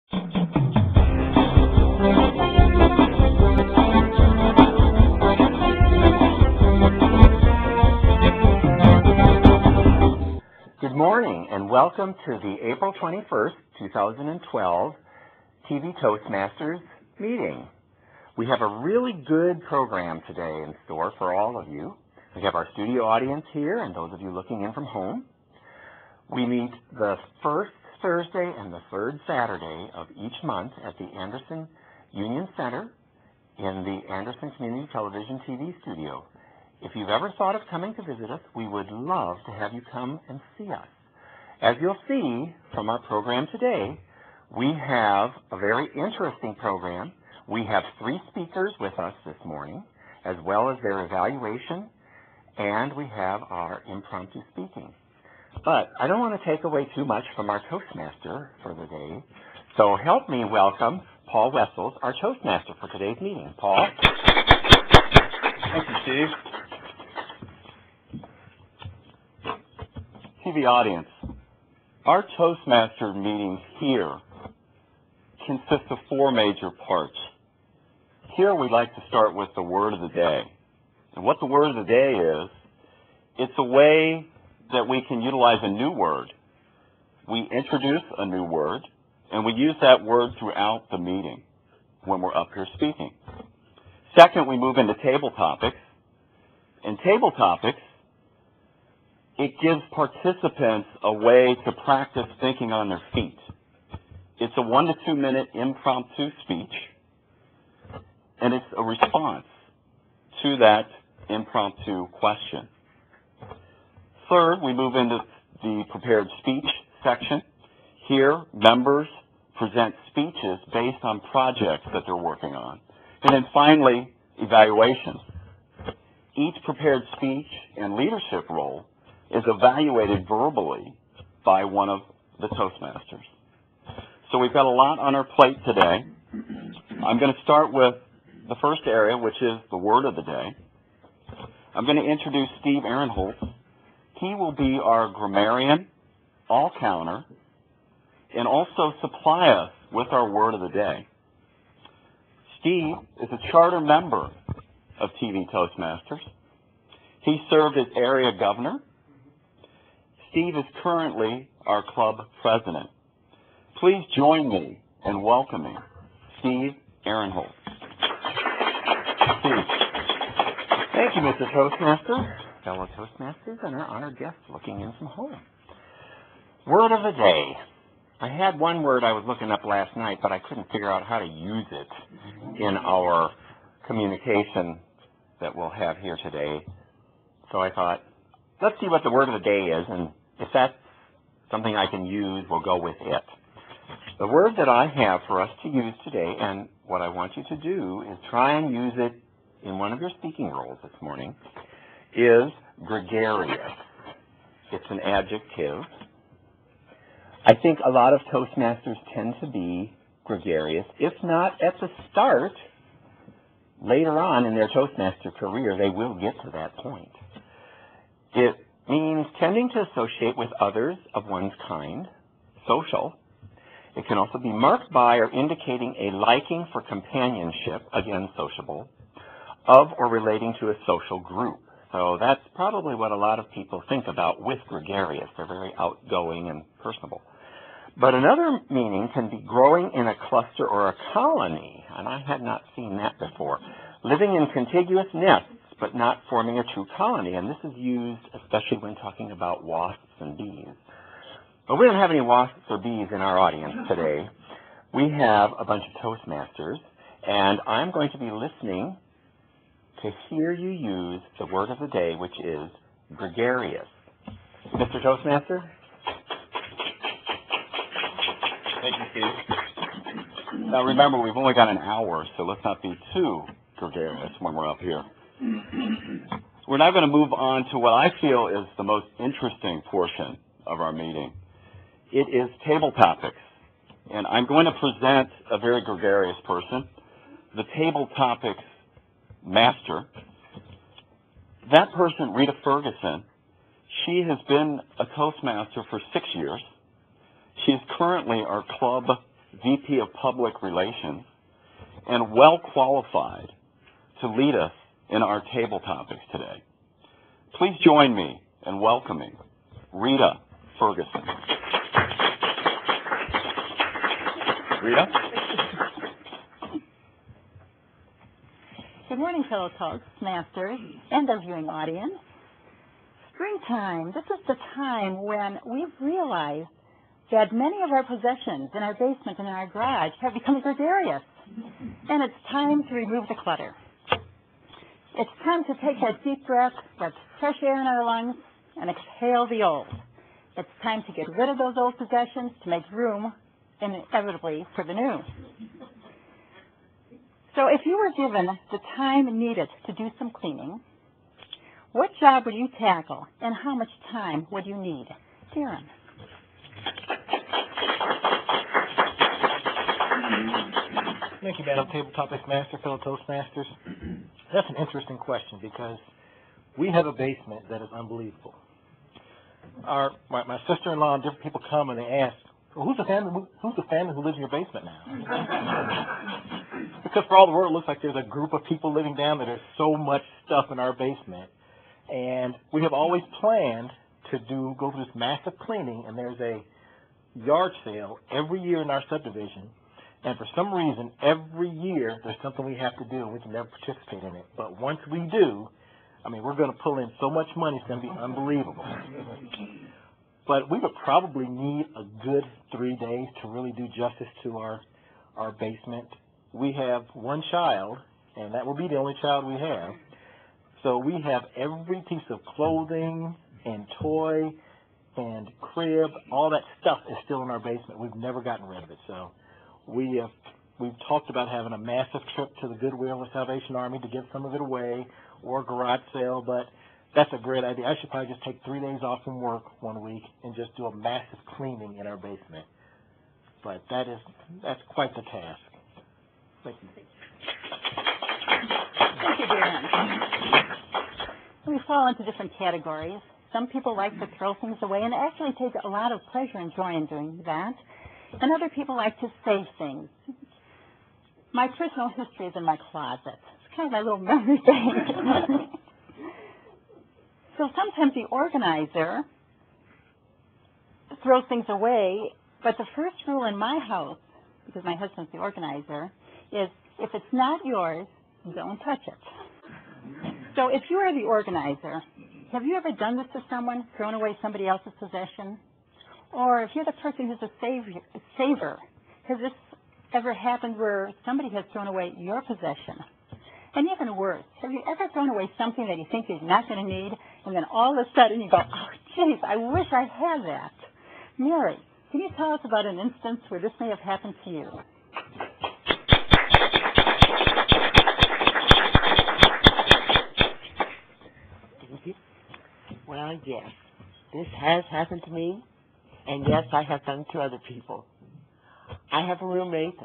Good morning and welcome to the April 21st, 2012 TV Toastmasters meeting. We have a really good program today in store for all of you. We have our studio audience here and those of you looking in from home. We meet the first Thursday and the third Saturday of each month at the Anderson Union Center in the Anderson Community Television TV studio. If you've ever thought of coming to visit us, we would love to have you come and see us. As you'll see from our program today, we have a very interesting program. We have 3 speakers with us this morning, as well as their evaluation, and we have our impromptu speaking. But I don't want to take away too much from our Toastmaster for the day, so help me welcome Paul Wessels, our Toastmaster for today's meeting. Paul? Thank you, Steve. TV audience, our Toastmaster meeting here consists of 4 major parts. Here we'd like to start with the word of the day. And what the word of the day is, it's a way that we can utilize a new word. We introduce a new word, and we use that word throughout the meeting when we're up here speaking. Second, we move into table topics. In table topics, it gives participants a way to practice thinking on their feet. It's a 1 to 2 minute impromptu speech, and it's a response to that impromptu question. Third, we move into the prepared speech section. Here, members present speeches based on projects that they're working on. And then finally, evaluations. Each prepared speech and leadership role is evaluated verbally by one of the Toastmasters. So we've got a lot on our plate today. I'm going to start with the first area, which is the word of the day. I'm going to introduce Steve Ehrenholtz. He will be our grammarian, all-counter, and also supply us with our word of the day. Steve is a charter member of TV Toastmasters. He served as area governor. Steve is currently our club president. Please join me in welcoming Steve Ehrenholtz. Steve. Thank you, Mr. Toastmaster, fellow Toastmasters, and our honored guests looking in from home. Word of the day. I had one word I was looking up last night, but I couldn't figure out how to use it in our communication that we'll have here today. So I thought, let's see what the word of the day is, and if that's something I can use, we'll go with it. The word that I have for us to use today, and what I want you to do is try and use it in one of your speaking roles this morning, is gregarious. It's an adjective. I think a lot of Toastmasters tend to be gregarious, if not at the start. Later on in their Toastmaster career, they will get to that point. It means tending to associate with others of one's kind, social. It can also be marked by or indicating a liking for companionship, again sociable, of or relating to a social group. So that's probably what a lot of people think about with gregarious. They're very outgoing and personable. But another meaning can be growing in a cluster or a colony, and I had not seen that before. Living in contiguous nests, but not forming a true colony, and this is used especially when talking about wasps and bees. But we don't have any wasps or bees in our audience today. We have a bunch of Toastmasters, and I'm going to be listening to hear you use the word of the day, which is gregarious. Mr. Toastmaster? Thank you, Steve. Now remember, we've only got an hour, so let's not be too gregarious when we're up here. We're now going to move on to what I feel is the most interesting portion of our meeting. It is table topics. And I'm going to present a very gregarious person, the table topics master. That person, Rita Ferguson, she has been a Toastmaster for 6 years. She is currently our club VP of Public Relations, and well qualified to lead us in our table topics today. Please join me in welcoming Rita Ferguson. Rita? Good morning, fellow Toastmasters and our viewing audience. Springtime, this is the time when we've realized that many of our possessions in our basement and in our garage have become gregarious, and it's time to remove the clutter. It's time to take that deep breath, get fresh air in our lungs, and exhale the old. It's time to get rid of those old possessions to make room, inevitably, for the new. So if you were given the time needed to do some cleaning, what job would you tackle, and how much time would you need? Darren. Thank you, Madam Tabletopics Master, fellow Toastmasters. That's an interesting question because we have a basement that is unbelievable. My sister-in-law and different people come and they ask, well, who's the family who lives in your basement now? Because for all the world, it looks like there's a group of people living down there. There's so much stuff in our basement. And we have always planned to go through this massive cleaning, and there's a yard sale every year in our subdivision. And for some reason, every year there's something we have to do, and we can never participate in it. But once we do, I mean, we're going to pull in so much money, it's going to be unbelievable. But we would probably need a good 3 days to really do justice to our basement. We have one child, and that will be the only child we have. So we have every piece of clothing and toy and crib, all that stuff is still in our basement. We've never gotten rid of it. So we've talked about having a massive trip to the Goodwill or Salvation Army to give some of it away, or a garage sale, but that's a great idea. I should probably just take 3 days off from work one week and just do a massive cleaning in our basement. But that's quite the task. Thank you. Thank you, Darren. We fall into different categories. Some people like to throw things away and actually take a lot of pleasure and joy in doing that. And other people like to save things. My personal history is in my closet. It's kind of my little memory bank. So sometimes the organizer throws things away, but the first rule in my house, because my husband's the organizer, is if it's not yours, don't touch it. So if you are the organizer, have you ever done this to someone, thrown away somebody else's possession? Or if you're the person who's a saver, has this ever happened where somebody has thrown away your possession? And even worse, have you ever thrown away something that you think you're not going to need, and then all of a sudden you go, oh, geez, I wish I had that? Mary, can you tell us about an instance where this may have happened to you? Well, yes, this has happened to me, and yes, I have done it to other people. I have a roommate,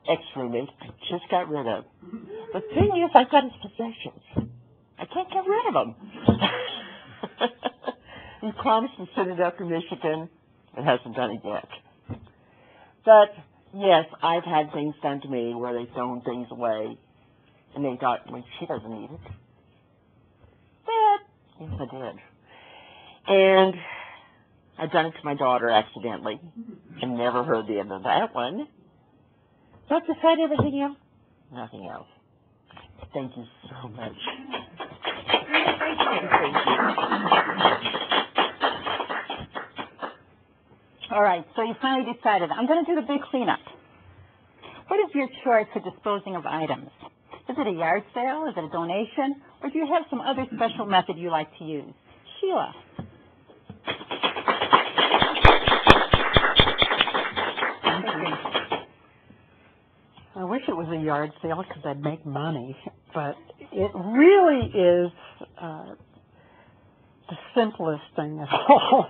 ex-roommate, I just got rid of. The thing is, I've got his possessions. I can't get rid of them. He promised to send it up to Michigan and hasn't done it yet. But, yes, I've had things done to me where they've thrown things away, and they thought, well, she doesn't need it. But, yes, I did. And I've done it to my daughter accidentally and never heard the end of that one. But besides everything else, nothing else. Thank you so much. Thank you. All right, so you finally decided, I'm going to do the big cleanup. What is your choice for disposing of items? Is it a yard sale? Is it a donation? Or do you have some other special method you like to use? Sheila. I wish it was a yard sale because I'd make money, but it really is the simplest thing of all.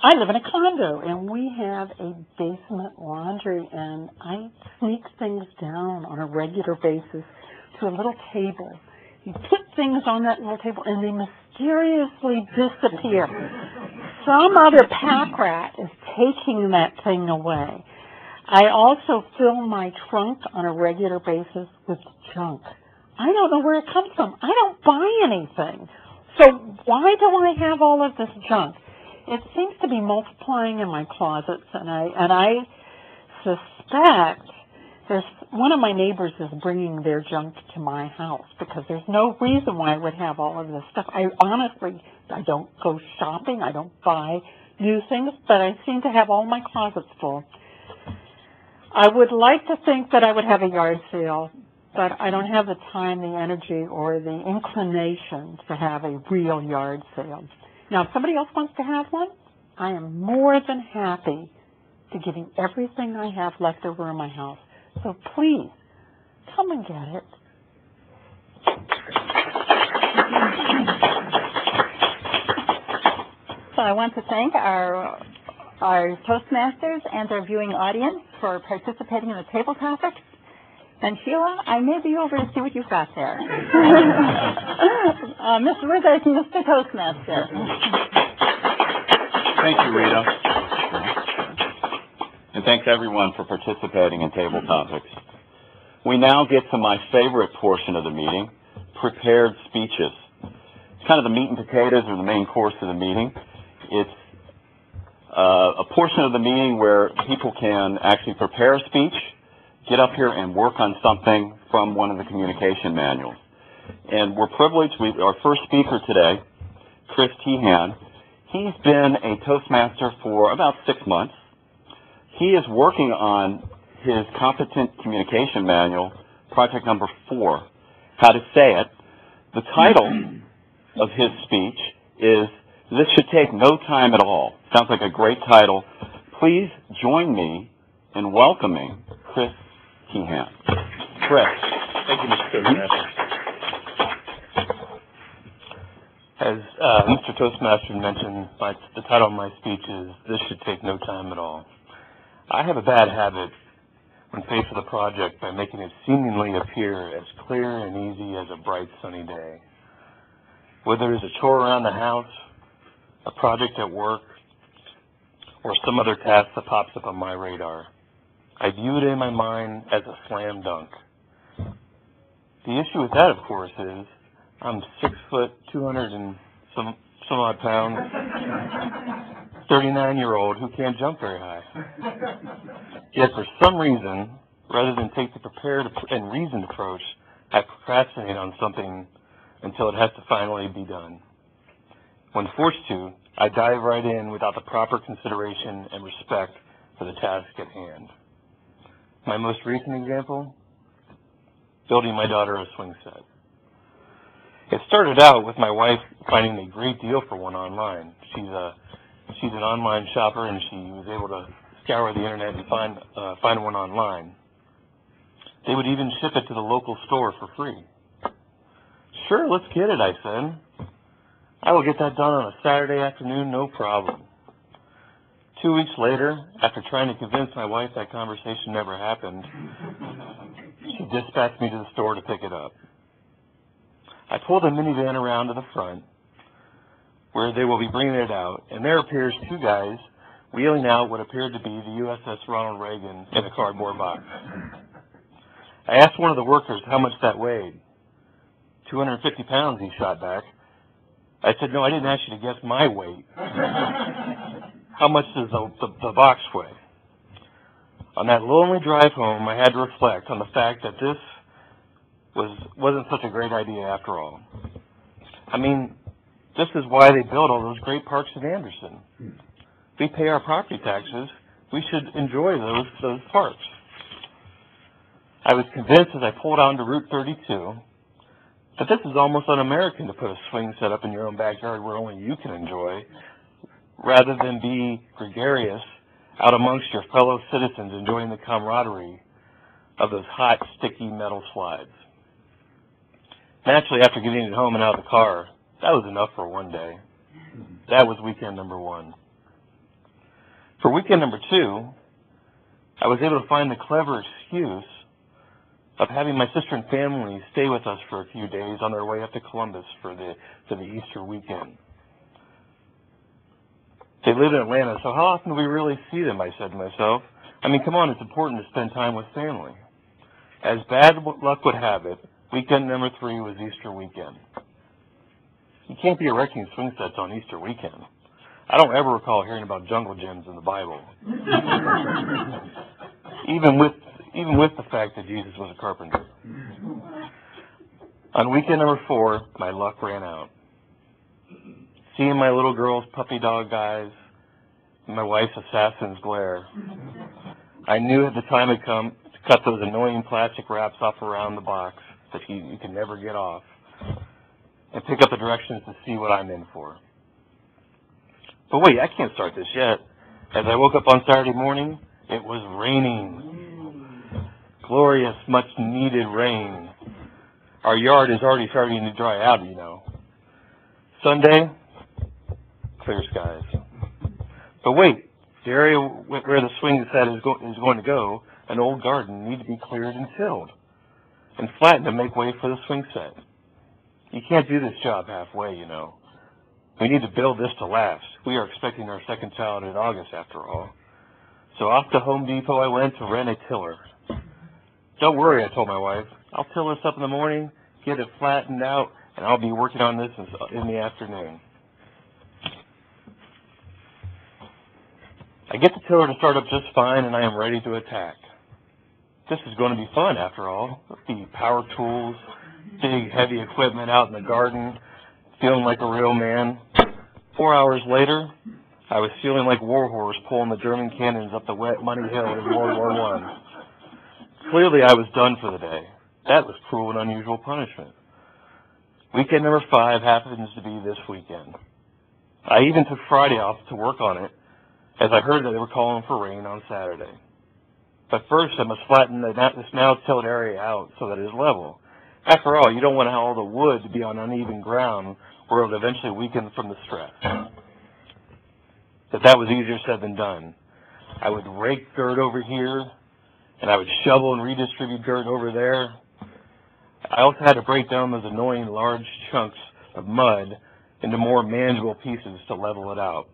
I live in a condo, and we have a basement laundry, and I sneak things down on a regular basis to a little table. You put things on that little table, and they mysteriously disappear. Some other pack rat is taking that thing away. I also fill my trunk on a regular basis with junk. I don't know where it comes from. I don't buy anything. So why do I have all of this junk? It seems to be multiplying in my closets, and I suspect one of my neighbors is bringing their junk to my house because there's no reason why I would have all of this stuff. I don't go shopping. I don't buy new things, but I seem to have all my closets full. I would like to think that I would have a yard sale, but I don't have the time, the energy, or the inclination to have a real yard sale. Now, if somebody else wants to have one, I am more than happy to give you everything I have left over in my house. So please, come and get it. So I want to thank our Toastmasters and our viewing audience for participating in the Tabletopics. And Sheila, I may be over to see what you've got there. Mr. Rita, Mr. Toastmaster. Thank you, Rita. And thanks everyone for participating in Tabletopics. We now get to my favorite portion of the meeting, prepared speeches. It's kind of the meat and potatoes or the main course of the meeting. It's a portion of the meeting where people can actually prepare a speech, get up here and work on something from one of the communication manuals. And we're privileged, our first speaker today, Tehan, he's been a Toastmaster for about 6 months. He is working on his competent communication manual, project number 4, how to say it. The title of his speech is, "This should take no time at all." Sounds like a great title. Please join me in welcoming Tehan. Chris. Thank you, Mr. Toastmaster. As Mr. Toastmaster mentioned, the title of my speech is, "This should take no time at all." I have a bad habit when faced with a project by making it seemingly appear as clear and easy as a bright sunny day. Whether it's a chore around the house, a project at work, or some other task that pops up on my radar, I view it in my mind as a slam dunk. The issue with that, of course, is I'm 6 foot, 200 and some odd pounds, 39-year-old who can't jump very high. Yet for some reason, rather than take the prepared and reasoned approach, I procrastinate on something until it has to finally be done. When forced to, I dive right in without the proper consideration and respect for the task at hand. My most recent example, building my daughter a swing set. It started out with my wife finding a great deal for one online. She's an online shopper, and she was able to scour the internet and find one online. They would even ship it to the local store for free. "Sure, let's get it," I said. "I will get that done on a Saturday afternoon, no problem." 2 weeks later, after trying to convince my wife that conversation never happened, she dispatched me to the store to pick it up. I pulled the minivan around to the front, where they will be bringing it out, and there appears 2 guys wheeling out what appeared to be the USS Ronald Reagan in a cardboard box. I asked one of the workers how much that weighed. 250 pounds, he shot back. I said, "No, I didn't ask you to guess my weight. How much does the box weigh?" On that lonely drive home, I had to reflect on the fact that this wasn't such a great idea after all. I mean, this is why they build all those great parks in Anderson. We pay our property taxes. We should enjoy those parks. I was convinced as I pulled onto Route 32 that this is almost un-American to put a swing set up in your own backyard where only you can enjoy, rather than be gregarious out amongst your fellow citizens enjoying the camaraderie of those hot, sticky metal slides. Naturally, after getting it home and out of the car, that was enough for one day. That was weekend number 1. For weekend number 2, I was able to find the clever excuse of having my sister and family stay with us for a few days on their way up to Columbus for the Easter weekend. They live in Atlanta, so how often do we really see them, I said to myself. I mean, come on, it's important to spend time with family. As bad luck would have it, weekend number 3 was Easter weekend. You can't be erecting swing sets on Easter weekend. I don't ever recall hearing about jungle gyms in the Bible. even with the fact that Jesus was a carpenter. On weekend number 4, my luck ran out. Seeing my little girl's puppy dog eyes and my wife's assassin's glare, I knew the time had come to cut those annoying plastic wraps off around the box that you can never get off and pick up the directions to see what I'm in for. But wait, I can't start this yet. As I woke up on Saturday morning, it was raining. Glorious, much-needed rain. Our yard is already starting to dry out, you know. Sunday, clear skies. But wait, the area where the swing set is going to go, an old garden, needs to be cleared and tilled and flattened to make way for the swing set. You can't do this job halfway, you know. We need to build this to last. We are expecting our second child in August, after all. So off to Home Depot I went to rent a tiller. Don't worry, I told my wife. I'll till this up in the morning, get it flattened out, and I'll be working on this in the afternoon. I get the tiller to start up just fine, and I am ready to attack. This is going to be fun, after all. The power tools, big, heavy equipment out in the garden, feeling like a real man. 4 hours later, I was feeling like Warhorse pulling the German cannons up the wet, muddy hill in World War I. Clearly, I was done for the day. That was cruel and unusual punishment. Weekend number 5 happens to be this weekend. I even took Friday off to work on it, as I heard that they were calling for rain on Saturday. But first, I must flatten this now tilled area out so that it is level. After all, you don't want all the wood to be on uneven ground where it will eventually weaken from the stress. But that was easier said than done. I would rake dirt over here, and I would shovel and redistribute dirt over there. I also had to break down those annoying large chunks of mud into more manageable pieces to level it out.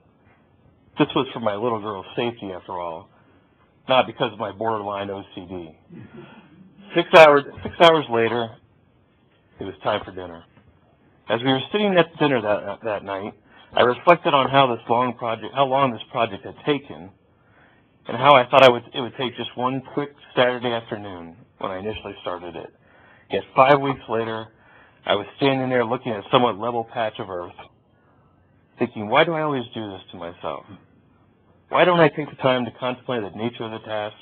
This was for my little girl's safety, after all, not because of my borderline OCD. 6 hours later, it was time for dinner. As we were sitting at dinner that night, I reflected on how long this project had taken, and how I thought it would take just one quick Saturday afternoon when I initially started it. Yet 5 weeks later, I was standing there looking at a somewhat level patch of earth, thinking, why do I always do this to myself? Why don't I take the time to contemplate the nature of the task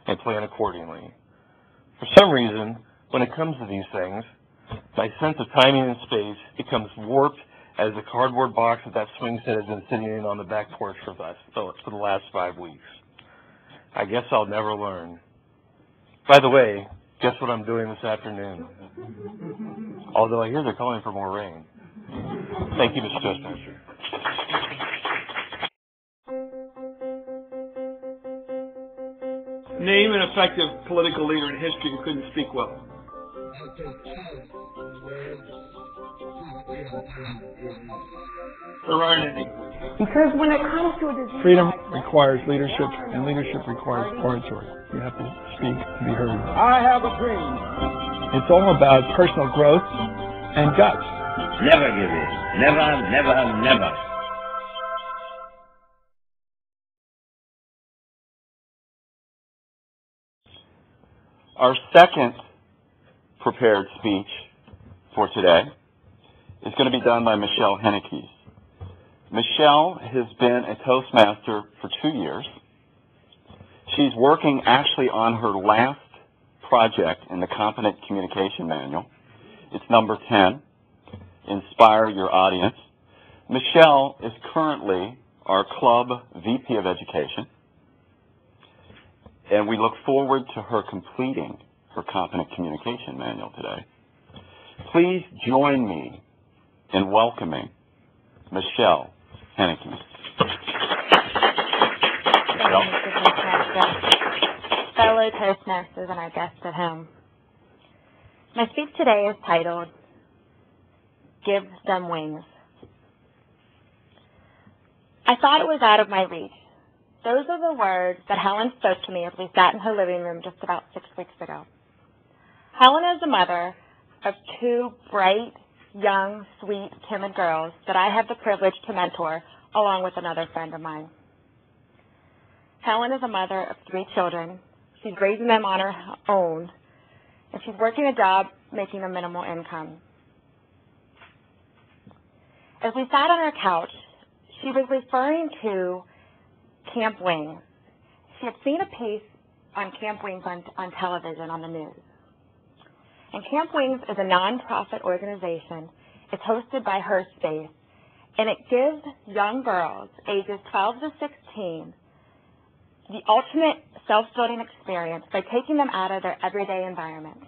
and plan accordingly? For some reason, when it comes to these things, my sense of timing and space becomes warped as the cardboard box that swing set has been sitting in on the back porch for the last 5 weeks. I guess I'll never learn. By the way, guess what I'm doing this afternoon? Although I hear they're calling for more rain. Thank you, Mr. Toastmaster. Name an effective political leader in history who couldn't speak well. There aren't any. Because when it comes to a disease, freedom requires leadership, and leadership requires oratory. You have to speak to be heard. I have a dream. It's all about personal growth and guts. Never give in. Never, never, never. Our second prepared speech for today is going to be done by Michelle Hennekes. Michelle has been a Toastmaster for 2 years. She's working actually on her last project in the Competent Communication Manual. It's number 10, Inspire Your Audience. Michelle is currently our club VP of Education, and we look forward to her completing her Competent Communication Manual today. Please join me in welcoming Michelle Hennekes. Fellow Toastmasters and our guests at home. My speech today is titled, Give Them Wings. I thought it was out of my reach Those are the words that Helen spoke to me as we sat in her living room just about 6 weeks ago. Helen is the mother of two bright, young, sweet, timid girls that I have the privilege to mentor along with another friend of mine. Helen is a mother of 3 children. She's raising them on her own, and she's working a job making a minimal income. As we sat on her couch, she was referring to Camp Wings. She had seen a piece on Camp Wings on television on the news. And Camp Wings is a nonprofit organization. It's hosted by Her Space, and it gives young girls ages 12 to 16 the ultimate self-building experience by taking them out of their everyday environment.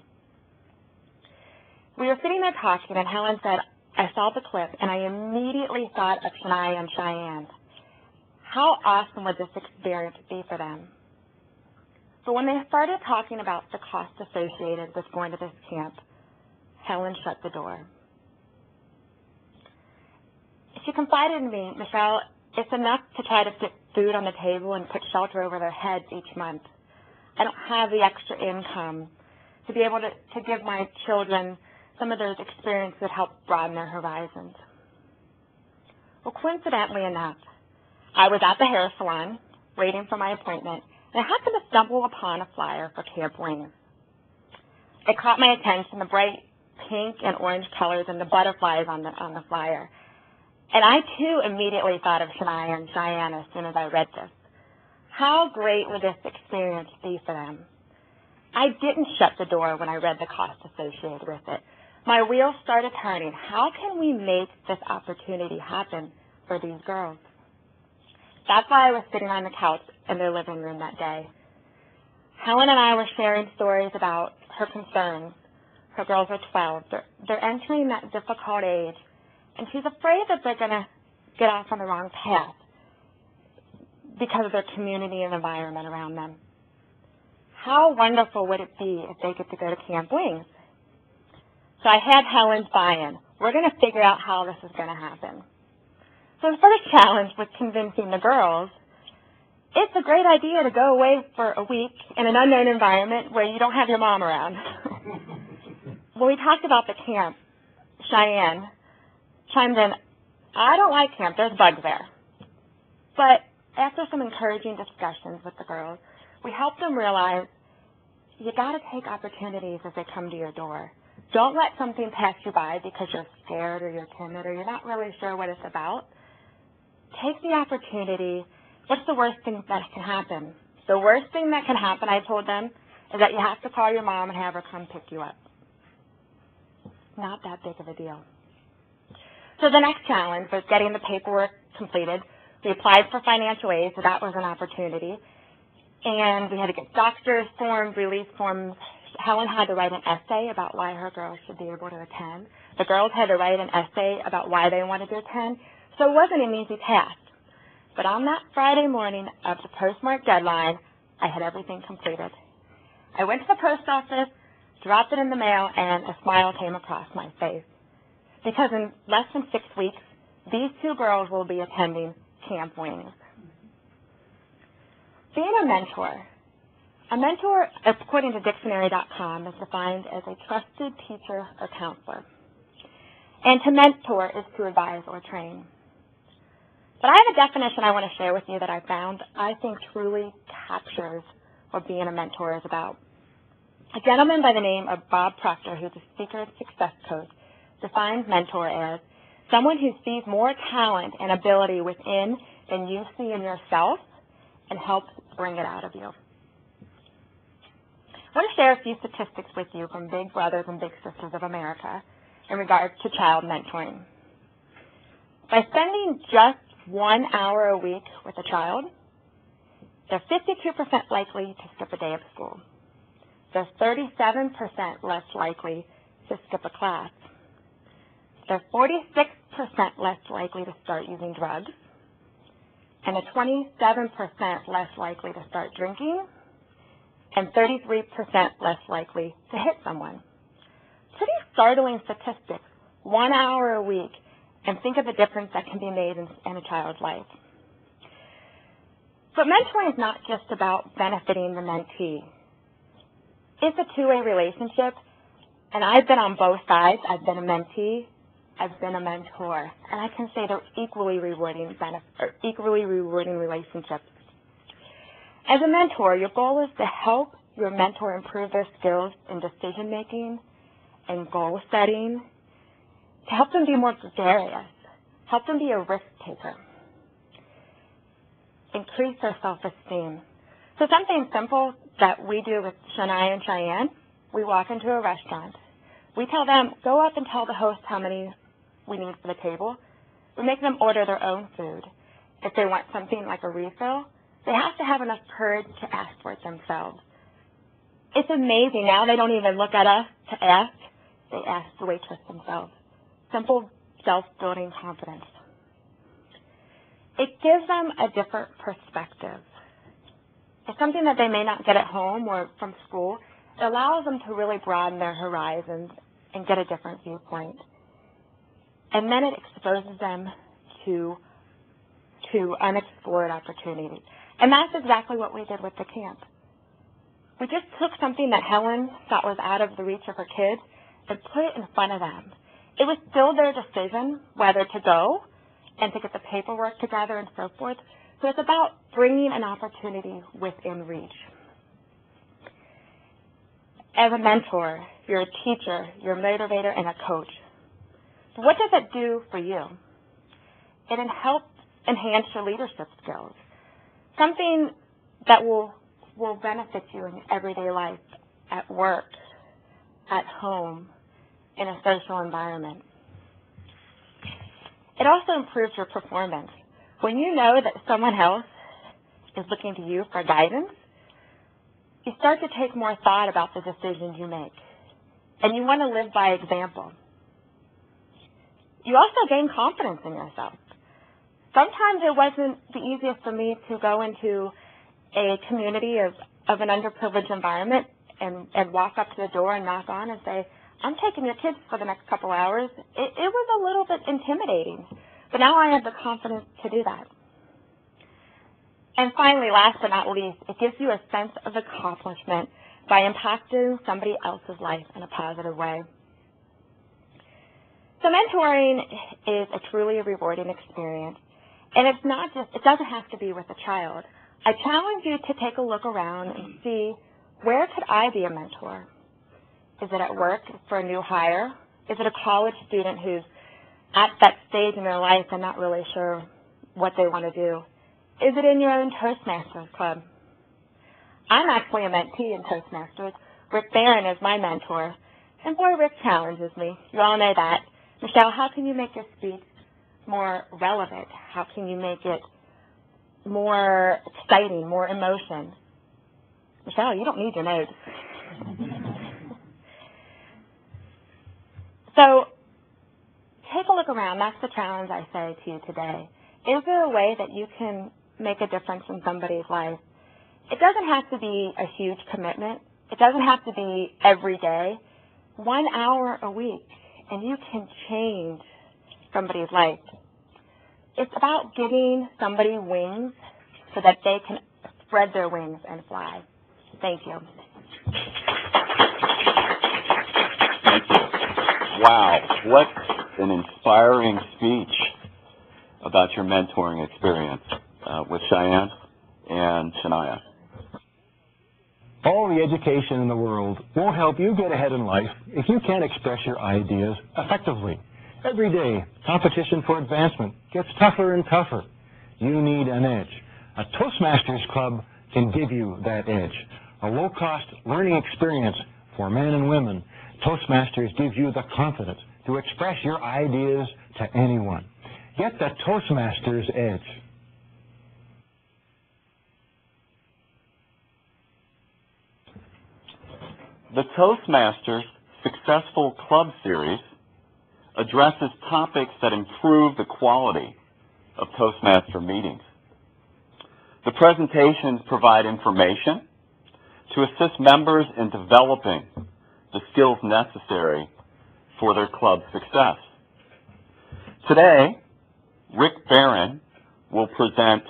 We were sitting there talking, and Helen said, I saw the clip, and I immediately thought of Shania and Cheyenne. How awesome would this experience be for them? But when they started talking about the cost associated with going to this camp, Helen shut the door. She confided in me, Michelle, it's enough to try to put food on the table and put shelter over their heads each month. I don't have the extra income to be able to give my children some of those experiences that help broaden their horizons. Well, coincidentally enough, I was at the hair salon waiting for my appointment, and I happened to stumble upon a flyer for Camp Wings. It caught my attention, the bright pink and orange colors and the butterflies on the flyer. And I, too, immediately thought of Shania and Cheyenne as soon as I read this. How great would this experience be for them? I didn't shut the door when I read the cost associated with it. My wheels started turning. How can we make this opportunity happen for these girls? That's why I was sitting on the couch in their living room that day. Helen and I were sharing stories about her concerns. Her girls are 12. They're entering that difficult age, and she's afraid that they're going to get off on the wrong path because of their community and environment around them. How wonderful would it be if they get to go to Camp Wings? So I had Helen's buy-in. We're going to figure out how this is going to happen. So the first challenge was convincing the girls, it's a great idea to go away for a week in an unknown environment where you don't have your mom around. When we talked about the camp, Cheyenne chimed in, I don't like camp, there's bugs there. But after some encouraging discussions with the girls, we helped them realize you got to take opportunities as they come to your door. Don't let something pass you by because you're scared or you're timid or you're not really sure what it's about. Take the opportunity. What's the worst thing that can happen? The worst thing that can happen, I told them, is that you have to call your mom and have her come pick you up. Not that big of a deal. So the next challenge was getting the paperwork completed. We applied for financial aid, so that was an opportunity. And we had to get doctor's forms, release forms. Helen had to write an essay about why her girls should be able to attend. The girls had to write an essay about why they wanted to attend. So it wasn't an easy task. But on that Friday morning of the postmark deadline, I had everything completed. I went to the post office, dropped it in the mail, and a smile came across my face. Because in less than 6 weeks, these 2 girls will be attending Camp Wings. Being a mentor, according to dictionary.com, is defined as a trusted teacher or counselor. And to mentor is to advise or train. But I have a definition I want to share with you that I found I think truly captures what being a mentor is about. A gentleman by the name of Bob Proctor, who's a speaker and success coach, defines mentor as someone who sees more talent and ability within than you see in yourself and helps bring it out of you. I want to share a few statistics with you from Big Brothers and Big Sisters of America in regards to child mentoring. By spending just 1 hour a week with a child, they're 52% likely to skip a day of school. They're 37% less likely to skip a class. They're 46% less likely to start using drugs, and they're 27% less likely to start drinking, and 33% less likely to hit someone. Pretty startling statistics. 1 hour a week, and think of the difference that can be made in a child's life. But mentoring is not just about benefiting the mentee. It's a two-way relationship, and I've been on both sides. I've been a mentee, I've been a mentor, and I can say they're equally rewarding relationships. As a mentor, your goal is to help your mentor improve their skills in decision-making and goal setting, to help them be more gregarious, help them be a risk-taker, increase their self-esteem. So something simple that we do with Shania and Cheyenne, we walk into a restaurant. We tell them, go up and tell the host how many we need for the table. We make them order their own food. If they want something like a refill, they have to have enough courage to ask for it themselves. It's amazing. Now they don't even look at us to ask. They ask the waitress themselves. Simple self-building confidence. It gives them a different perspective. It's something that they may not get at home or from school. It allows them to really broaden their horizons and get a different viewpoint. And then it exposes them to unexplored opportunities. And that's exactly what we did with the camp. We just took something that Helen thought was out of the reach of her kids and put it in front of them. It was still their decision whether to go and to get the paperwork together and so forth. So it's about bringing an opportunity within reach. As a mentor, you're a teacher, you're a motivator, and a coach. But what does it do for you? It helps enhance your leadership skills, something that will benefit you in your everyday life, at work, at home, in a social environment. It also improves your performance. When you know that someone else is looking to you for guidance, you start to take more thought about the decisions you make, and you want to live by example. You also gain confidence in yourself. Sometimes it wasn't the easiest for me to go into a community of an underprivileged environment and walk up to the door and knock on and say, I'm taking your kids for the next couple hours. It was a little bit intimidating, but now I have the confidence to do that. And finally, last but not least, it gives you a sense of accomplishment by impacting somebody else's life in a positive way. So mentoring is a truly rewarding experience. And it's not just, it doesn't have to be with a child. I challenge you to take a look around and see, where could I be a mentor? Is it at work for a new hire? Is it a college student who's at that stage in their life and not really sure what they want to do? Is it in your own Toastmasters club? I'm actually a mentee in Toastmasters. Rick Barron is my mentor. And boy, Rick challenges me. You all know that. Michelle, how can you make your speech more relevant? How can you make it more exciting, more emotion? Michelle, you don't need your notes. So take a look around. That's the challenge I say to you today. Is there a way that you can make a difference in somebody's life? It doesn't have to be a huge commitment. It doesn't have to be every day. 1 hour a week, and you can change somebody's life. It's about giving somebody wings so that they can spread their wings and fly. Thank you. Thank you. Wow, what an inspiring speech about your mentoring experience with Cheyenne and Shania. All the education in the world won't help you get ahead in life if you can't express your ideas effectively. Every day, competition for advancement gets tougher and tougher. You need an edge. A Toastmasters club can give you that edge. A low-cost learning experience for men and women. Toastmasters gives you the confidence to express your ideas to anyone. Get the Toastmasters edge. The Toastmasters Successful Club Series addresses topics that improve the quality of Toastmaster meetings. The presentations provide information to assist members in developing the skills necessary for their club's success. Today, Rick Barron will present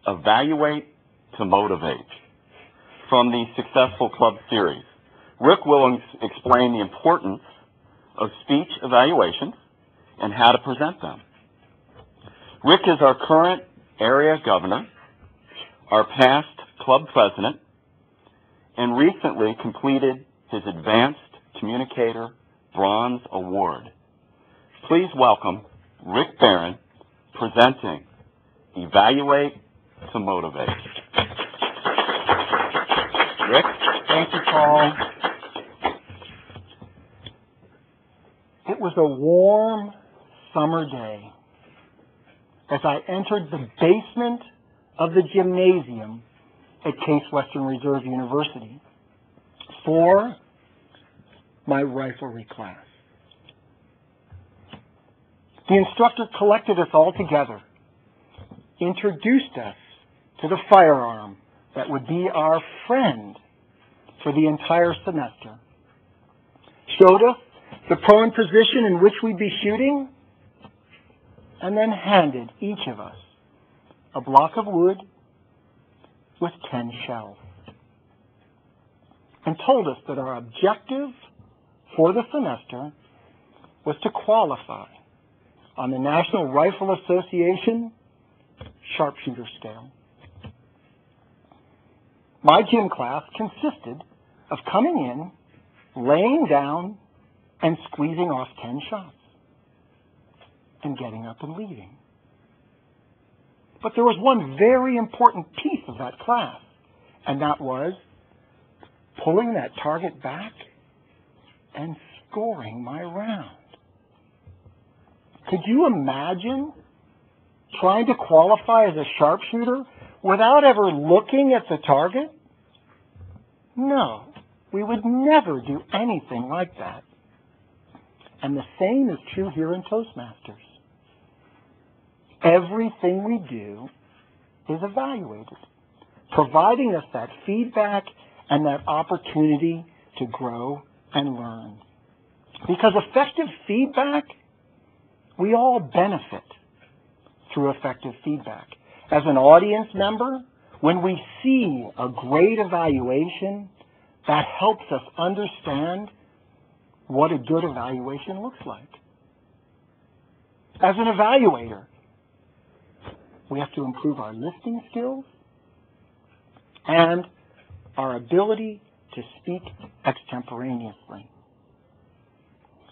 Evaluate to Motivate from the Successful Club series. Rick will explain the importance of speech evaluations and how to present them. Rick is our current area governor, our past club president, and recently completed his Advanced Communicator Bronze Award. Please welcome Rick Barron presenting Evaluate to Motivate. Rick? Thank you, Paul. It was a warm summer day as I entered the basement of the gymnasium at Case Western Reserve University for my riflery class. The instructor collected us all together, introduced us to the firearm that would be our friend for the entire semester, showed us the prone position in which we'd be shooting, and then handed each of us a block of wood with 10 shells, and told us that our objective for the semester was to qualify on the National Rifle Association sharpshooter scale. My gym class consisted of coming in, laying down, and squeezing off 10 shots, and getting up and leaving. But there was one very important piece of that class, and that was pulling that target back and scoring my round. Could you imagine trying to qualify as a sharpshooter without ever looking at the target? No, we would never do anything like that. And the same is true here in Toastmasters. Everything we do is evaluated, providing us that feedback and that opportunity to grow and learn. Because effective feedback, we all benefit through effective feedback. As an audience member, when we see a great evaluation, that helps us understand what a good evaluation looks like. As an evaluator, we have to improve our listening skills and our ability to speak extemporaneously.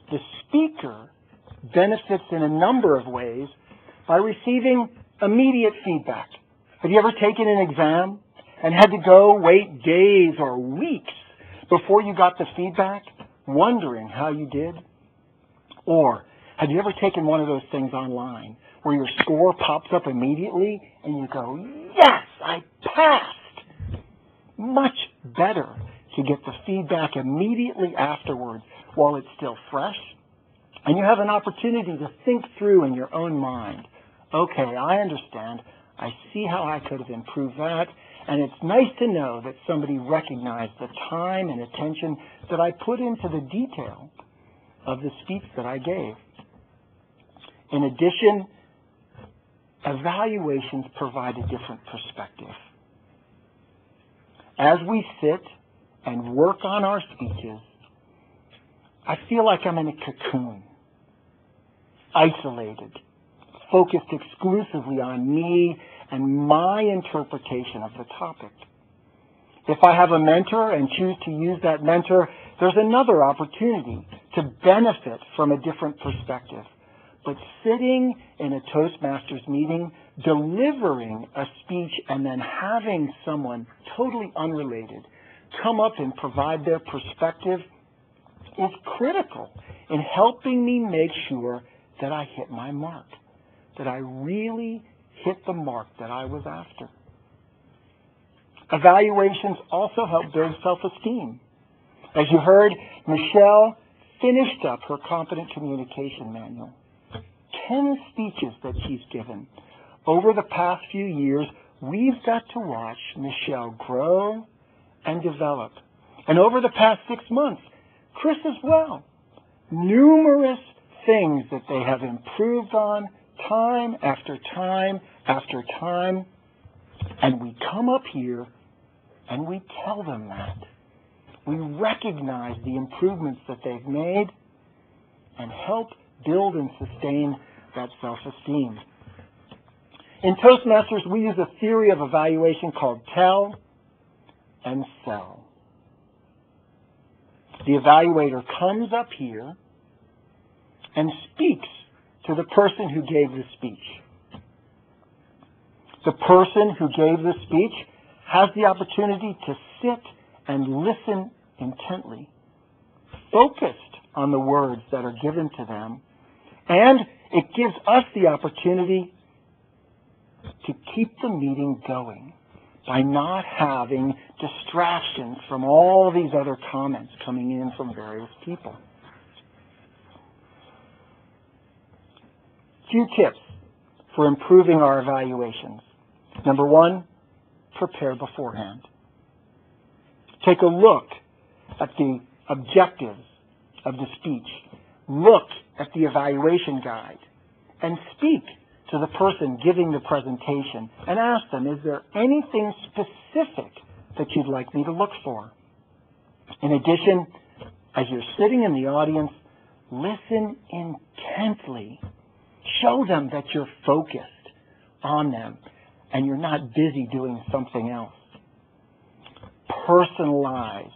The speaker benefits in a number of ways by receiving immediate feedback. Have you ever taken an exam and had to go wait days or weeks before you got the feedback, wondering how you did? Or have you ever taken one of those things online where your score pops up immediately and you go, yes, I passed? Much better to get the feedback immediately afterwards while it's still fresh, and you have an opportunity to think through in your own mind, okay, I understand, I see how I could have improved that, and it's nice to know that somebody recognized the time and attention that I put into the detail of the speech that I gave. In addition, evaluations provide a different perspective. As we sit and work on our speeches, I feel like I'm in a cocoon, isolated, focused exclusively on me and my interpretation of the topic. If I have a mentor and choose to use that mentor, there's another opportunity to benefit from a different perspective. But sitting in a Toastmasters meeting, delivering a speech, and then having someone totally unrelated come up and provide their perspective is critical in helping me make sure that I hit my mark, that I really hit the mark that I was after. Evaluations also help build self-esteem. As you heard, Michelle finished up her competent communication manual. 10 speeches that she's given. Over the past few years, we've got to watch Michelle grow and develop. And over the past 6 months, Chris as well. Numerous things that they have improved on time after time after time. And we come up here and we tell them that. We recognize the improvements that they've made and help build and sustain that self-esteem. In Toastmasters, we use a theory of evaluation called tell and sell. The evaluator comes up here and speaks to the person who gave the speech. The person who gave the speech has the opportunity to sit and listen intently, focused on the words that are given to them, and it gives us the opportunity to keep the meeting going by not having distractions from all these other comments coming in from various people. Few tips for improving our evaluations. Number one, prepare beforehand. Take a look at the objectives of the speech. Look at the evaluation guide and speak to the person giving the presentation and ask them, is there anything specific that you'd like me to look for? In addition, as you're sitting in the audience, listen intently. Show them that you're focused on them and you're not busy doing something else. Personalize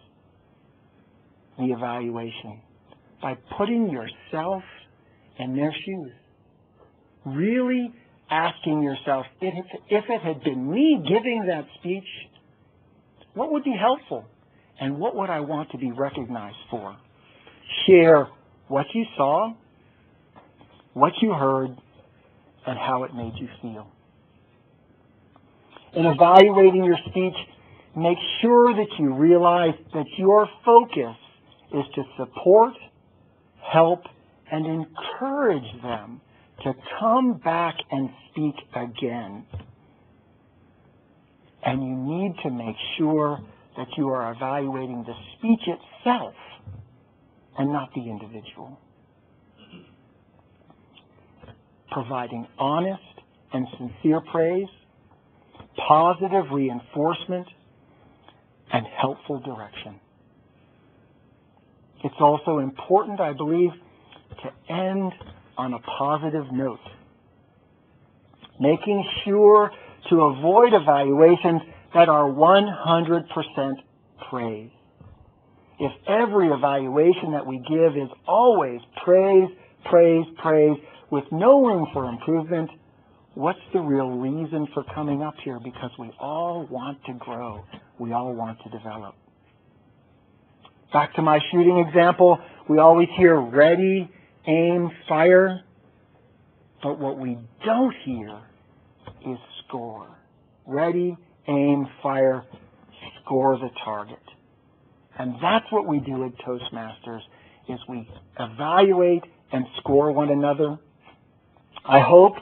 the evaluation by putting yourself in their shoes. Really asking yourself, if it had been me giving that speech, what would be helpful? And what would I want to be recognized for? Share what you saw, what you heard, and how it made you feel. In evaluating your speech, make sure that you realize that your focus is to support, help, and encourage them to come back and speak again. And you need to make sure that you are evaluating the speech itself and not the individual. Providing honest and sincere praise, positive reinforcement, and helpful direction. It's also important, I believe, to end on a positive note. Making sure to avoid evaluations that are 100% praise. If every evaluation that we give is always praise, praise, praise, with no room for improvement, what's the real reason for coming up here? Because we all want to grow. We all want to develop. Back to my shooting example, we always hear ready, aim, fire. But what we don't hear is score. Ready, aim, fire, score the target. And that's what we do at Toastmasters, is we evaluate and score one another. I hope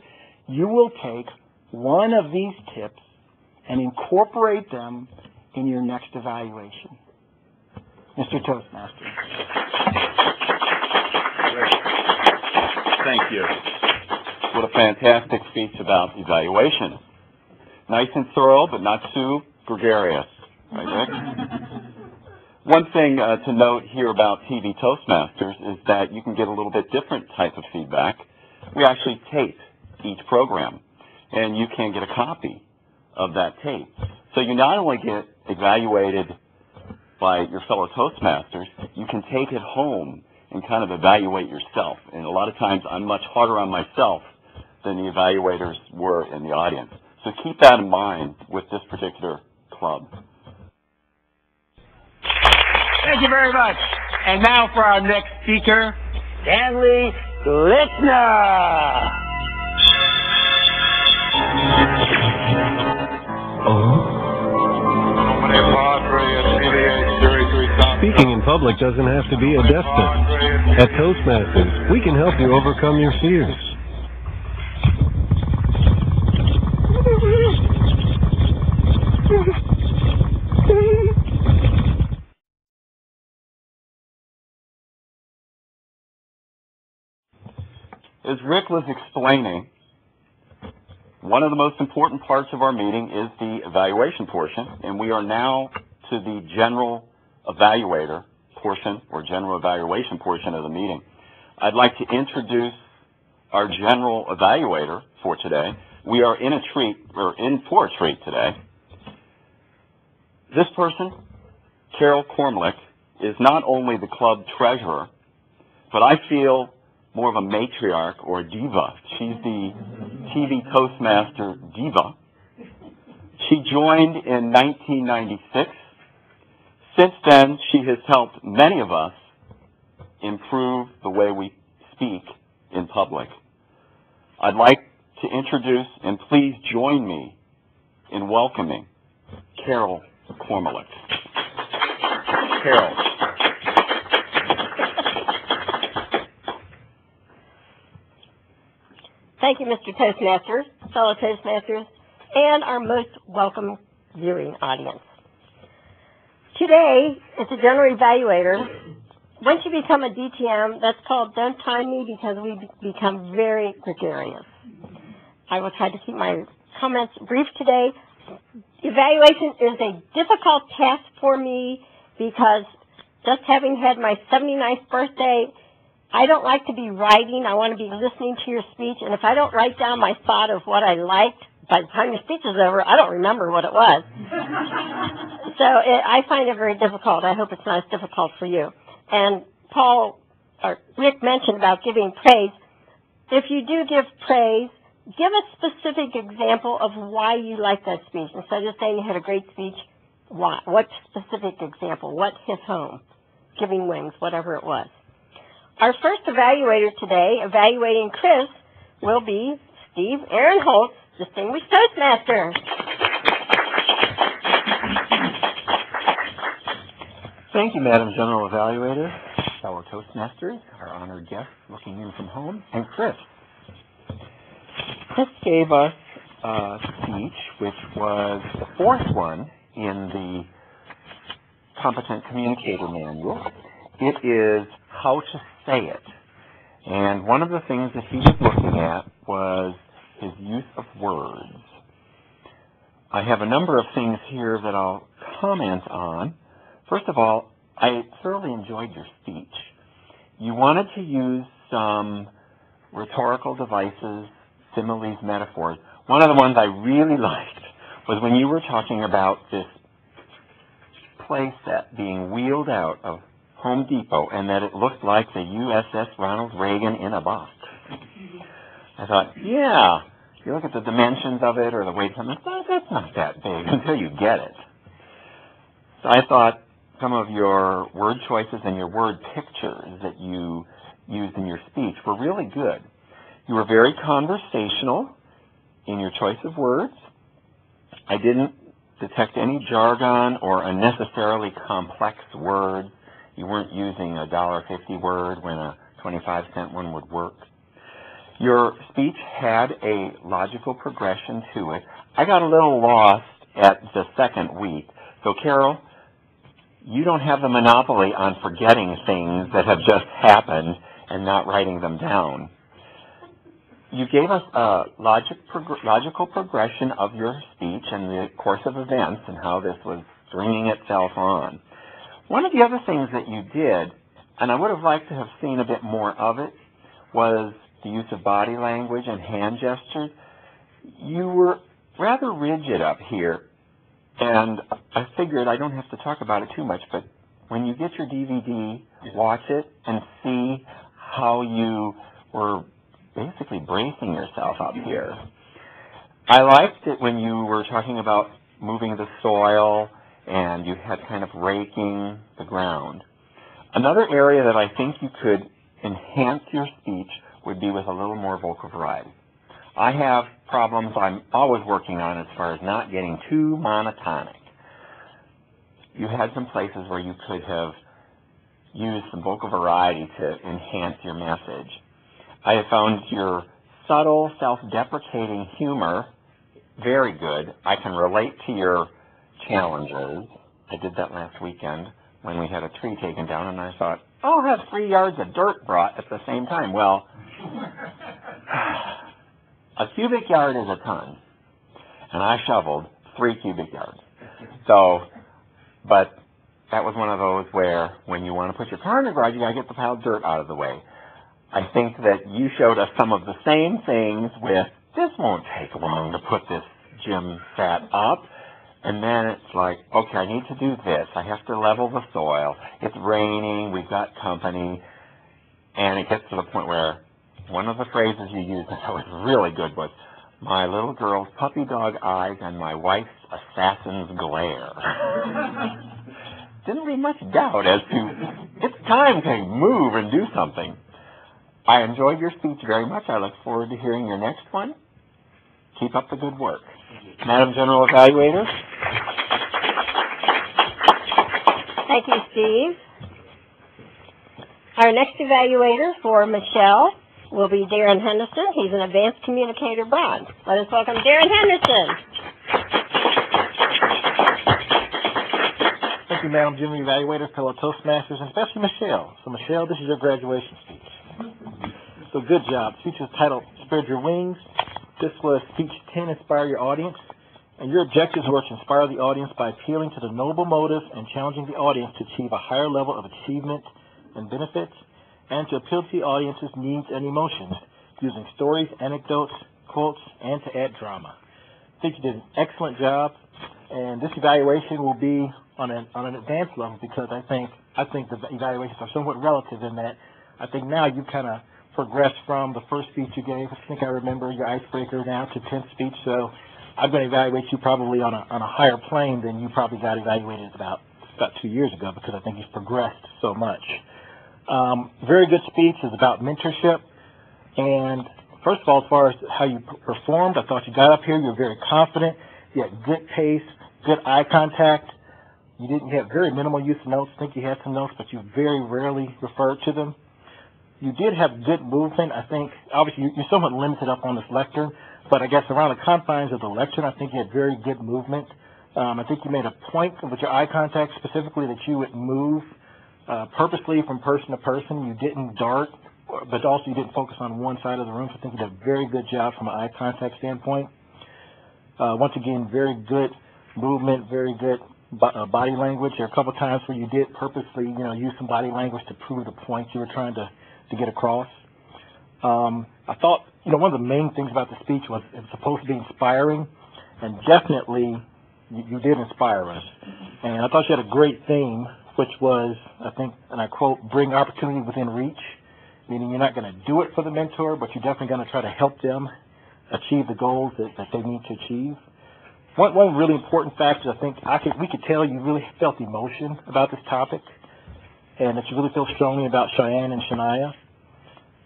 you will take one of these tips and incorporate them in your next evaluation. Mr. Toastmaster. Thank you. What a fantastic speech about evaluation. Nice and thorough, but not too gregarious. Right, Rick? One thing to note here about TV Toastmasters is that you can get a little bit different type of feedback. We actually tape each program, and you can get a copy of that tape. So you not only get evaluated by your fellow Toastmasters, you can take it home and kind of evaluate yourself. And a lot of times I'm much harder on myself than the evaluators were in the audience. So keep that in mind with this particular club. Thank you very much. And now for our next speaker, Stanley Littner. Speaking in public doesn't have to be a despot. At Toastmasters, we can help you overcome your fears. As Rick was explaining, one of the most important parts of our meeting is the evaluation portion, and we are now to the general evaluator portion or general evaluation portion of the meeting. I'd like to introduce our general evaluator for today. We are in for a treat today. This person, Carol Cormlick, is not only the club treasurer, but I feel more of a matriarch or a diva. She's the TV Toastmaster diva. She joined in 1996. Since then, she has helped many of us improve the way we speak in public. I'd like to introduce, and please join me in welcoming Carol Cormlick. Carol. Thank you, Mr. Toastmaster, fellow Toastmasters, and our most welcome viewing audience. Today, as a general evaluator, once you become a DTM, that's called don't time me because we become very gregarious. I will try to keep my comments brief today. Evaluation is a difficult task for me because just having had my 79th birthday, I don't like to be writing. I want to be listening to your speech. And if I don't write down my thought of what I liked, by the time your speech is over, I don't remember what it was. So I find it very difficult. I hope it's not as difficult for you. And Rick mentioned about giving praise. If you do give praise, give a specific example of why you like that speech. Instead of saying you had a great speech, why? What specific example? What hit home? Giving wings, whatever it was. Our first evaluator today, evaluating Chris, will be Steve Aaron Holtz, Distinguished Toastmaster. Thank you, Madam General Evaluator, fellow Toastmasters, our honored guests looking in from home, and Chris. Chris gave us a speech which was the fourth one in the Competent Communicator Manual. It is how to say it. And one of the things that he was looking at was his use of words. I have a number of things here that I'll comment on. First of all, I thoroughly enjoyed your speech. You wanted to use some rhetorical devices, similes, metaphors. One of the ones I really liked was when you were talking about this play set being wheeled out of Home Depot and that it looked like the USS Ronald Reagan in a box. I thought, yeah, if you look at the dimensions of it or the weight of it, that's not that big until you get it. So I thought some of your word choices and your word pictures that you used in your speech were really good. You were very conversational in your choice of words. I didn't detect any jargon or unnecessarily complex words. You weren't using a $1.50 word when a 25-cent one would work. Your speech had a logical progression to it. I got a little lost at the second week. So, Carol, you don't have the monopoly on forgetting things that have just happened and not writing them down. You gave us a logical progression of your speech and the course of events and how this was stringing itself on. One of the other things that you did, and I would have liked to have seen a bit more of it, was the use of body language and hand gestures. You were rather rigid up here, and I figured I don't have to talk about it too much, but when you get your DVD, watch it and see how you were basically bracing yourself up here. I liked it when you were talking about moving the soil and you had kind of raking the ground. Another area that I think you could enhance your speech would be with a little more vocal variety. I have problems I'm always working on as far as not getting too monotonic. You had some places where you could have used some vocal variety to enhance your message. I have found your subtle, self-deprecating humor very good. I can relate to your challenges. I did that last weekend when we had a tree taken down, and I thought, I'll have 3 yards of dirt brought at the same time. Well, A cubic yard is a ton, and I shoveled 3 cubic yards. So, but that was one of those where when you want to put your car in the garage, you got to get the pile of dirt out of the way. I think that you showed us some of the same things with, this won't take long to put this gym set up. And then it's like, okay, I need to do this. I have to level the soil. It's raining. We've got company. And it gets to the point where one of the phrases you used that was really good was, my little girl's puppy dog eyes and my wife's assassin's glare. Didn't leave much doubt as to it's time to move and do something. I enjoyed your speech very much. I look forward to hearing your next one. Keep up the good work. Madam General Evaluator. Thank you, Steve. Our next evaluator for Michelle will be Darren Henderson. He's an advanced communicator bronze. Let us welcome Darren Henderson. Thank you, Madam General Evaluator, fellow Toastmasters, and especially Michelle. So, Michelle, this is your graduation speech. So, good job. The speech is titled Spread Your Wings. This was speech 10, Inspire Your Audience. And your objectives were to inspire the audience by appealing to the noble motives and challenging the audience to achieve a higher level of achievement and benefits, and to appeal to the audience's needs and emotions using stories, anecdotes, quotes, and to add drama. I think you did an excellent job, and this evaluation will be on an advanced level because I think the evaluations are somewhat relative in that I think now you kind of progressed from the first speech you gave. I think I remember your icebreaker now to 10th speech, so I'm going to evaluate you probably on a higher plane than you probably got evaluated about 2 years ago because I think you've progressed so much. Very good speech is about mentorship, and first of all, as far as how you performed, I thought you got up here, you were very confident, you had good pace, good eye contact. You have very minimal use of notes. I think you had some notes, but you very rarely referred to them. You did have good movement. I think, obviously, you're somewhat limited up on this lectern, but I guess around the confines of the lectern, I think you had very good movement. I think you made a point with your eye contact specifically that you would move purposely from person to person. You didn't dart, but also you didn't focus on one side of the room. So I think you did a very good job from an eye contact standpoint. Once again, very good movement, very good body language. There are a couple of times where you did purposely, use some body language to prove the point you were trying to get across. I thought, one of the main things about the speech was it was supposed to be inspiring, and definitely you did inspire us. And I thought you had a great theme, which was, I think, and I quote, bring opportunity within reach, meaning you're not going to do it for the mentor, but you're definitely going to try to help them achieve the goals that they need to achieve. One really important factor, I think, we could tell you really felt emotion about this topic, and that you really feel strongly about Cheyenne and Shania.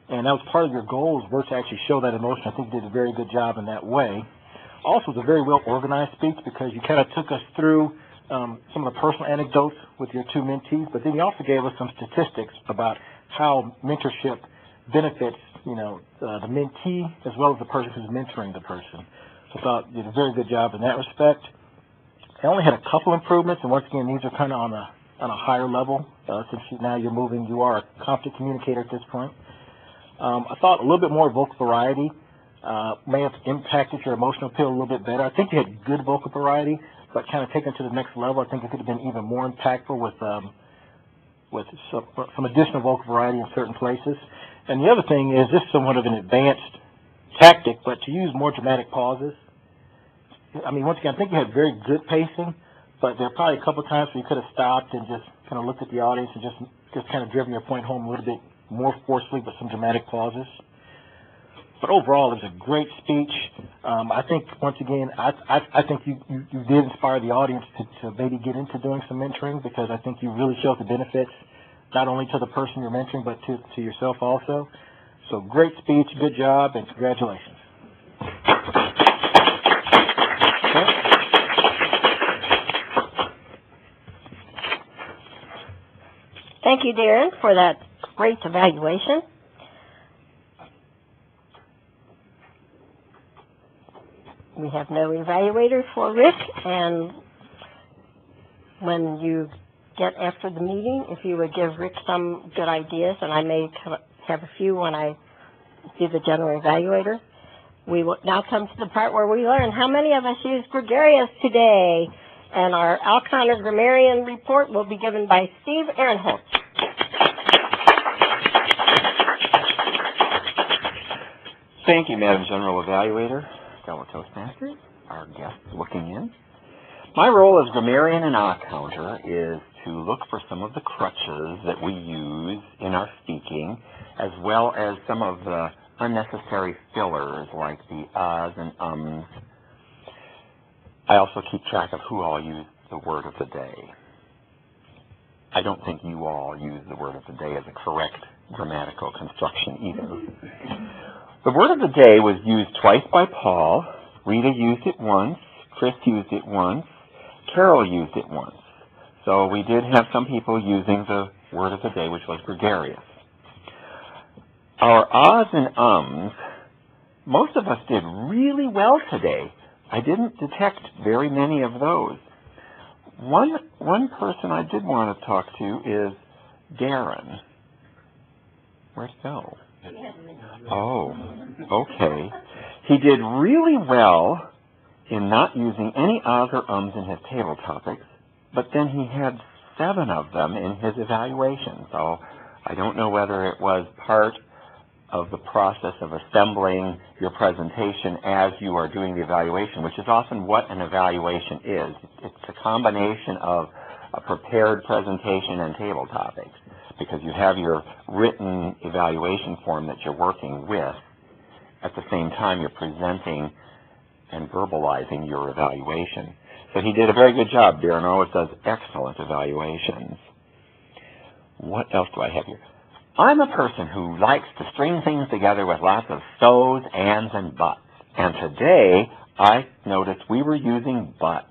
And that was part of your goals, were to actually show that emotion. I think you did a very good job in that way. Also, it was a very well-organized speech because you kind of took us through some of the personal anecdotes with your 2 mentees, but then you also gave us some statistics about how mentorship benefits, the mentee as well as the person who's mentoring the person. So I thought you did a very good job in that respect. I only had a couple improvements, and once again, these are kind of on a higher level since now you are a competent communicator at this point. I thought a little bit more vocal variety may have impacted your emotional appeal a little bit better. I think you had good vocal variety, but kind of taken it to the next level, I think it could have been even more impactful with some additional vocal variety in certain places. And the other thing is, this is somewhat of an advanced tactic, but to use more dramatic pauses. I mean, once again, I think you had very good pacing, but there are probably a couple of times where you could have stopped and just kind of looked at the audience and just kind of driven your point home a little bit more forcefully, but some dramatic pauses. But overall, it was a great speech. I think, once again, I think you did inspire the audience to maybe get into doing some mentoring, because I think you really showed the benefits, not only to the person you're mentoring, but to yourself also. So great speech, good job, and congratulations. Thank you, Darren, for that great evaluation. We have no evaluator for Rick, and when you get after the meeting, if you would give Rick some good ideas, and I may have a few when I do the general evaluator. We will now come to the part where we learn how many of us use gregarious today. And our Alconnor Grammarian report will be given by Steve Ehrenholtz. Thank you, Madam General Evaluator, fellow Toastmasters, our guests looking in. My role as grammarian and counter is to look for some of the crutches that we use in our speaking, as well as some of the unnecessary fillers like the ahs and ums. I also keep track of who all used the word of the day. I don't think you all use the word of the day as a correct grammatical construction either. The word of the day was used twice by Paul. Rita used it once. Chris used it once. Carol used it once. So we did have some people using the word of the day, which was gregarious. Our ahs and ums, most of us did really well today. I didn't detect very many of those. One person I did want to talk to is Darren. Where'd he go? Oh, okay. He did really well in not using any ahs or ums in his Tabletopics, but then he had 7 of them in his evaluation. So I don't know whether it was part of the process of assembling your presentation as you are doing the evaluation, which is often what an evaluation is. It's a combination of a prepared presentation and Tabletopics, because you have your written evaluation form that you're working with. At the same time, you're presenting and verbalizing your evaluation. So he did a very good job. Darren always does excellent evaluations. What else do I have here? I'm a person who likes to string things together with lots of so's, ands, and buts. And today, I noticed we were using buts.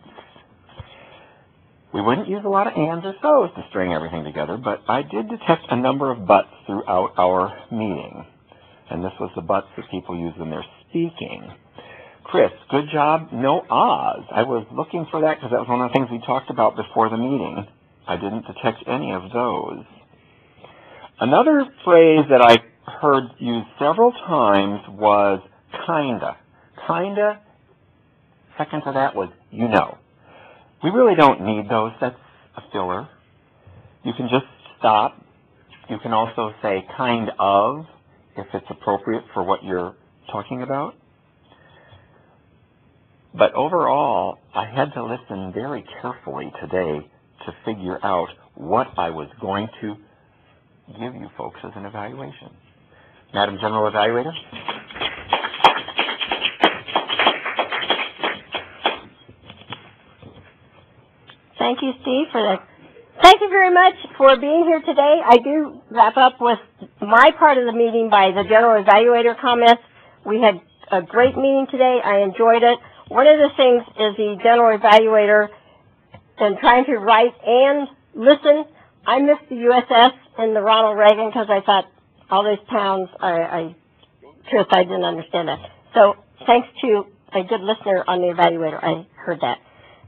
We wouldn't use a lot of ands or so's to string everything together, but I did detect a number of buts throughout our meeting. And this was the buts that people use when they're speaking. Chris, good job. No ahs. I was looking for that because that was one of the things we talked about before the meeting. I didn't detect any of those. Another phrase that I heard used several times was kinda. Kinda, second to that was you know. We really don't need those. That's a filler. You can just stop. You can also say kind of if it's appropriate for what you're talking about. But overall, I had to listen very carefully today to figure out what I was going to give you folks as an evaluation. Madam General Evaluator? Thank you, Steve, for that. Thank you very much for being here today. I do wrap up with my part of the meeting by the General Evaluator comments. We had a great meeting today. I enjoyed it. One of the things is the General Evaluator and trying to write and listen. I missed the USS and the Ronald Reagan because I thought all those pounds, I didn't understand that. So thanks to a good listener on the evaluator, I heard that.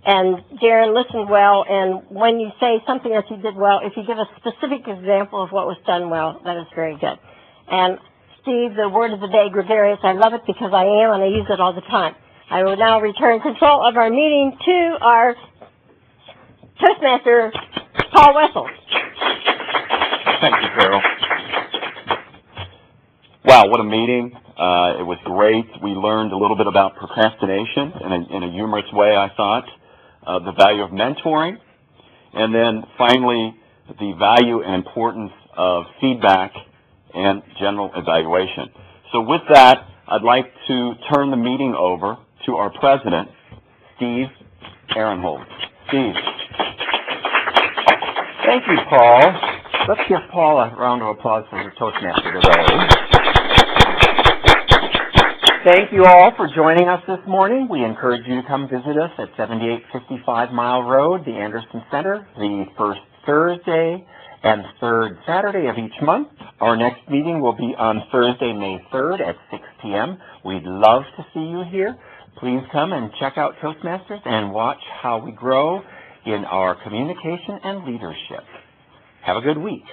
And Darren listened well, and when you say something that you did well, if you give a specific example of what was done well, that is very good. And Steve, the word of the day, gregarious, I love it because I am, and I use it all the time. I will now return control of our meeting to our Toastmaster, Paul Wessels. Thank you, Carol. Wow, what a meeting. It was great. We learned a little bit about procrastination in a humorous way, I thought, the value of mentoring, and then finally the value and importance of feedback and general evaluation. So with that, I'd like to turn the meeting over to our president, Steve Ehrenholtz. Steve. Thank you, Paul. Let's give Paul a round of applause for your Toastmaster today. Thank you all for joining us this morning. We encourage you to come visit us at 7855 Mile Road, the Anderson Center, the first Thursday and third Saturday of each month. Our next meeting will be on Thursday, May 3rd at 6 p.m. We'd love to see you here. Please come and check out Toastmasters and watch how we grow in our communication and leadership. Have a good week.